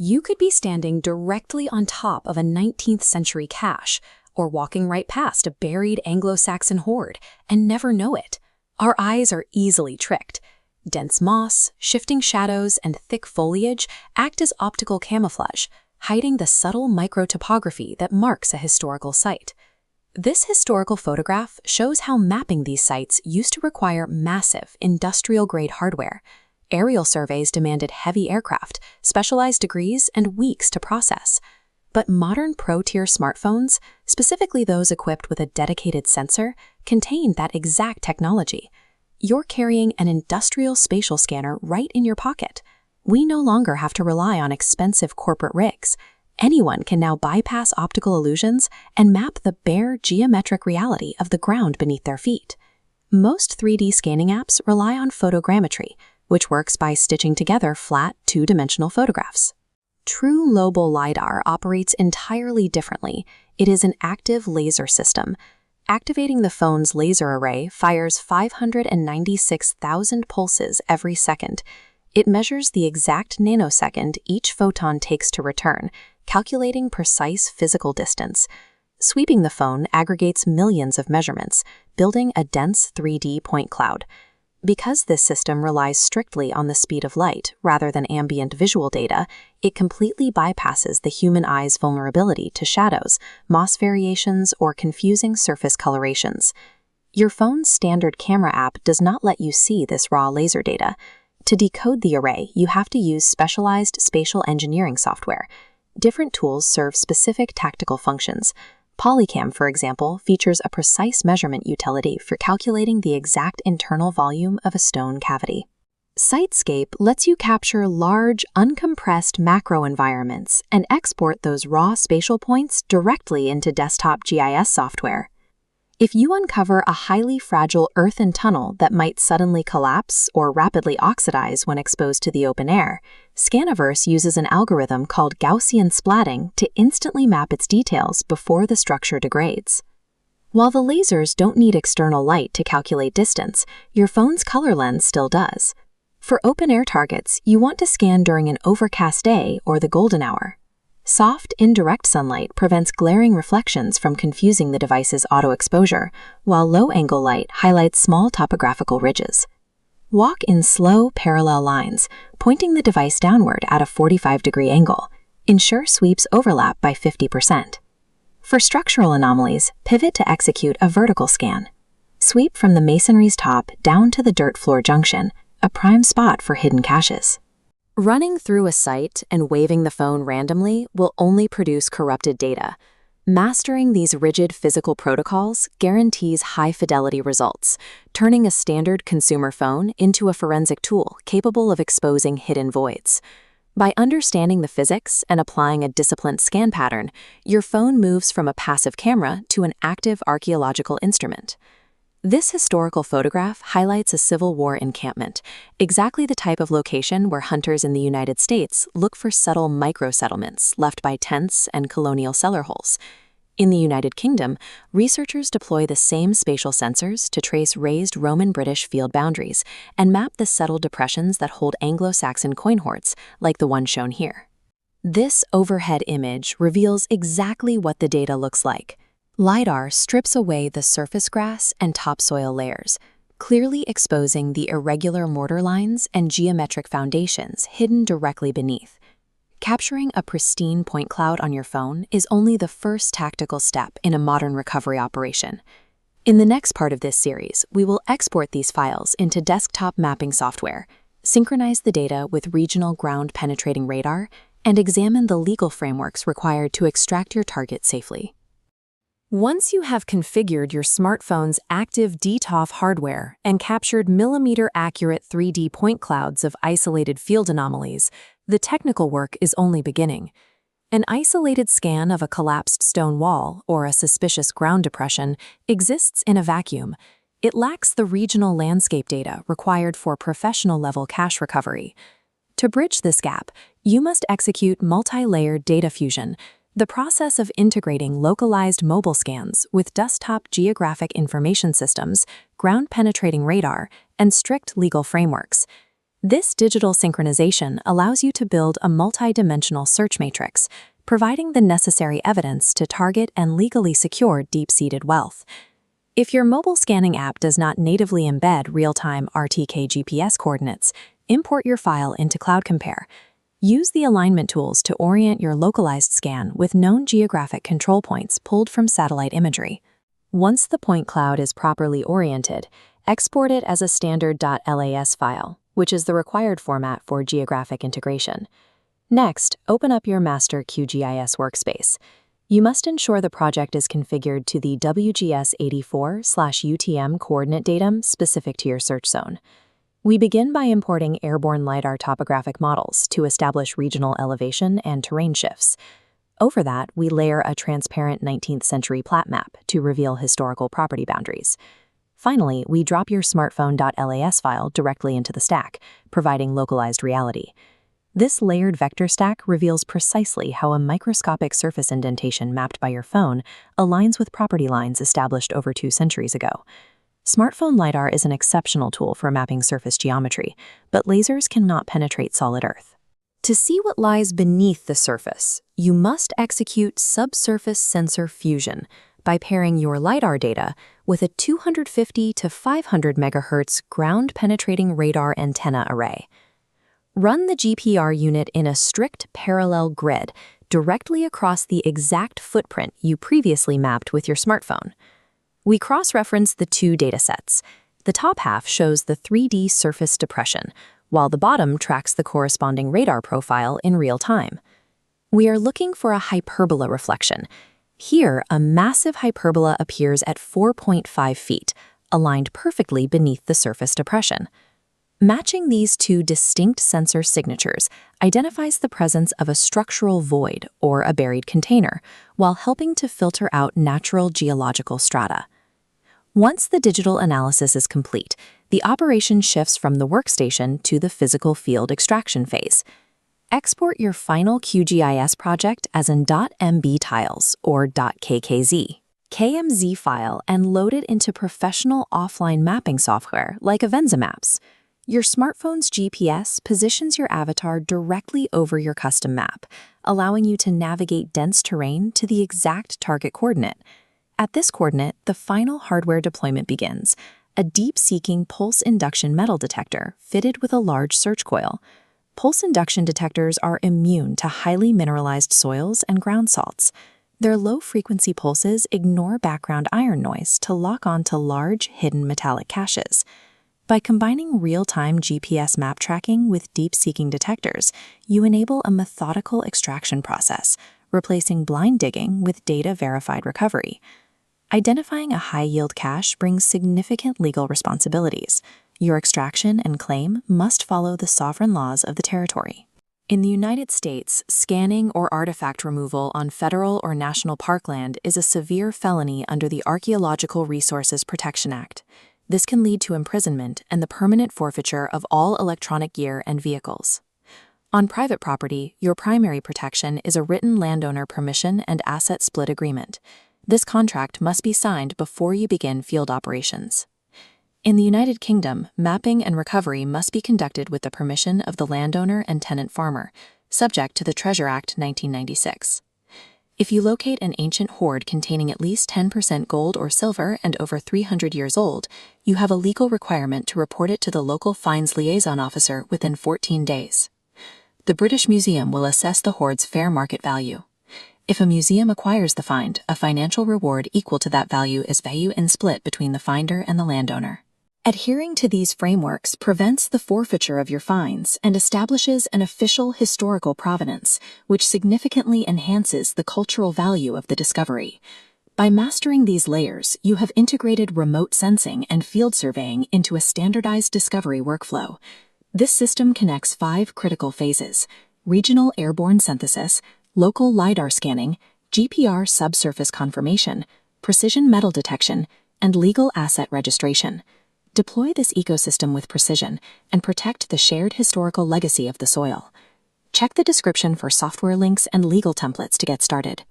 You could be standing directly on top of a 19th century cache, or walking right past a buried Anglo-Saxon hoard, and never know it. Our eyes are easily tricked. Dense moss, shifting shadows, and thick foliage act as optical camouflage, hiding the subtle microtopography that marks a historical site. This historical photograph shows how mapping these sites used to require massive, industrial-grade hardware. Aerial surveys demanded heavy aircraft, specialized degrees, and weeks to process. But modern pro-tier smartphones, specifically those equipped with a dedicated sensor, contain that exact technology. You're carrying an industrial spatial scanner right in your pocket. We no longer have to rely on expensive corporate rigs. Anyone can now bypass optical illusions and map the bare geometric reality of the ground beneath their feet. Most 3D scanning apps rely on photogrammetry, which works by stitching together flat, two-dimensional photographs. True Global LiDAR operates entirely differently. It is an active laser system. Activating the phone's laser array fires 596,000 pulses every second. It measures the exact nanosecond each photon takes to return, calculating precise physical distance. Sweeping the phone aggregates millions of measurements, building a dense 3D point cloud. Because this system relies strictly on the speed of light rather than ambient visual data, it completely bypasses the human eye's vulnerability to shadows, moss variations, or confusing surface colorations. Your phone's standard camera app does not let you see this raw laser data. To decode the array, you have to use specialized spatial engineering software. Different tools serve specific tactical functions. Polycam, for example, features a precise measurement utility for calculating the exact internal volume of a stone cavity. SiteScape lets you capture large, uncompressed macro environments and export those raw spatial points directly into desktop GIS software. If you uncover a highly fragile earthen tunnel that might suddenly collapse or rapidly oxidize when exposed to the open air, Scaniverse uses an algorithm called Gaussian splatting to instantly map its details before the structure degrades. While the lasers don't need external light to calculate distance, your phone's color lens still does. For open-air targets, you want to scan during an overcast day or the golden hour. Soft, indirect sunlight prevents glaring reflections from confusing the device's auto-exposure, while low-angle light highlights small topographical ridges. Walk in slow, parallel lines, pointing the device downward at a 45-degree angle. Ensure sweeps overlap by 50%. For structural anomalies, pivot to execute a vertical scan. Sweep from the masonry's top down to the dirt floor junction, a prime spot for hidden caches. Running through a site and waving the phone randomly will only produce corrupted data. Mastering these rigid physical protocols guarantees high-fidelity results, turning a standard consumer phone into a forensic tool capable of exposing hidden voids. By understanding the physics and applying a disciplined scan pattern, your phone moves from a passive camera to an active archaeological instrument. This historical photograph highlights a Civil War encampment, exactly the type of location where hunters in the United States look for subtle micro-settlements left by tents and colonial cellar holes. In the United Kingdom, researchers deploy the same spatial sensors to trace raised Roman-British field boundaries and map the subtle depressions that hold Anglo-Saxon coin hoards, like the one shown here. This overhead image reveals exactly what the data looks like. LiDAR strips away the surface grass and topsoil layers, clearly exposing the irregular mortar lines and geometric foundations hidden directly beneath. Capturing a pristine point cloud on your phone is only the first tactical step in a modern recovery operation. In the next part of this series, we will export these files into desktop mapping software, synchronize the data with regional ground-penetrating radar, and examine the legal frameworks required to extract your target safely. Once you have configured your smartphone's active DTOF hardware and captured millimeter-accurate 3D point clouds of isolated field anomalies, the technical work is only beginning. An isolated scan of a collapsed stone wall or a suspicious ground depression exists in a vacuum. It lacks the regional landscape data required for professional-level cache recovery. To bridge this gap, you must execute multi-layered data fusion, the process of integrating localized mobile scans with desktop geographic information systems, ground-penetrating radar, and strict legal frameworks. This digital synchronization allows you to build a multi-dimensional search matrix, providing the necessary evidence to target and legally secure deep-seated wealth. If your mobile scanning app does not natively embed real-time RTK GPS coordinates, import your file into Cloud Compare. Use the alignment tools to orient your localized scan with known geographic control points pulled from satellite imagery. Once the point cloud is properly oriented, export it as a standard .las file, which is the required format for geographic integration. Next, open up your master QGIS workspace. You must ensure the project is configured to the WGS84/UTM coordinate datum specific to your search zone. We begin by importing airborne LiDAR topographic models to establish regional elevation and terrain shifts. Over that, we layer a transparent 19th century plat map to reveal historical property boundaries. Finally, we drop your smartphone.las file directly into the stack, providing localized reality. This layered vector stack reveals precisely how a microscopic surface indentation mapped by your phone aligns with property lines established over 2 centuries ago. Smartphone LiDAR is an exceptional tool for mapping surface geometry, but lasers cannot penetrate solid Earth. To see what lies beneath the surface, you must execute Subsurface Sensor Fusion by pairing your LiDAR data with a 250 to 500 MHz ground-penetrating radar antenna array. Run the GPR unit in a strict parallel grid directly across the exact footprint you previously mapped with your smartphone. We cross-reference the 2 datasets. The top half shows the 3D surface depression, while the bottom tracks the corresponding radar profile in real time. We are looking for a hyperbola reflection. Here, a massive hyperbola appears at 4.5 feet, aligned perfectly beneath the surface depression. Matching these 2 distinct sensor signatures identifies the presence of a structural void or a buried container, while helping to filter out natural geological strata. Once the digital analysis is complete, the operation shifts from the workstation to the physical field extraction phase. Export your final QGIS project as an .mb tiles or .kkz, KMZ file and load it into professional offline mapping software like Avenza Maps. Your smartphone's GPS positions your avatar directly over your custom map, allowing you to navigate dense terrain to the exact target coordinate. At this coordinate, the final hardware deployment begins, a deep-seeking pulse induction metal detector fitted with a large search coil. Pulse induction detectors are immune to highly mineralized soils and ground salts. Their low-frequency pulses ignore background iron noise to lock onto large, hidden metallic caches. By combining real-time GPS map tracking with deep-seeking detectors, you enable a methodical extraction process, replacing blind digging with data-verified recovery. Identifying a high-yield cache brings significant legal responsibilities. Your extraction and claim must follow the sovereign laws of the territory. In the United States, scanning or artifact removal on federal or national parkland is a severe felony under the Archaeological Resources Protection Act. This can lead to imprisonment and the permanent forfeiture of all electronic gear and vehicles. On private property, your primary protection is a written landowner permission and asset split agreement. This contract must be signed before you begin field operations. In the United Kingdom, mapping and recovery must be conducted with the permission of the landowner and tenant farmer, subject to the Treasure Act 1996. If you locate an ancient hoard containing at least 10% gold or silver and over 300 years old, you have a legal requirement to report it to the local fines liaison officer within 14 days. The British Museum will assess the hoard's fair market value. If a museum acquires the find, a financial reward equal to that value is value and split between the finder and the landowner. Adhering to these frameworks prevents the forfeiture of your finds and establishes an official historical provenance, which significantly enhances the cultural value of the discovery. By mastering these layers, you have integrated remote sensing and field surveying into a standardized discovery workflow. This system connects 5 critical phases: regional airborne synthesis, local LiDAR scanning, GPR subsurface confirmation, precision metal detection, and legal asset registration. Deploy this ecosystem with precision and protect the shared historical legacy of the soil. Check the description for software links and legal templates to get started.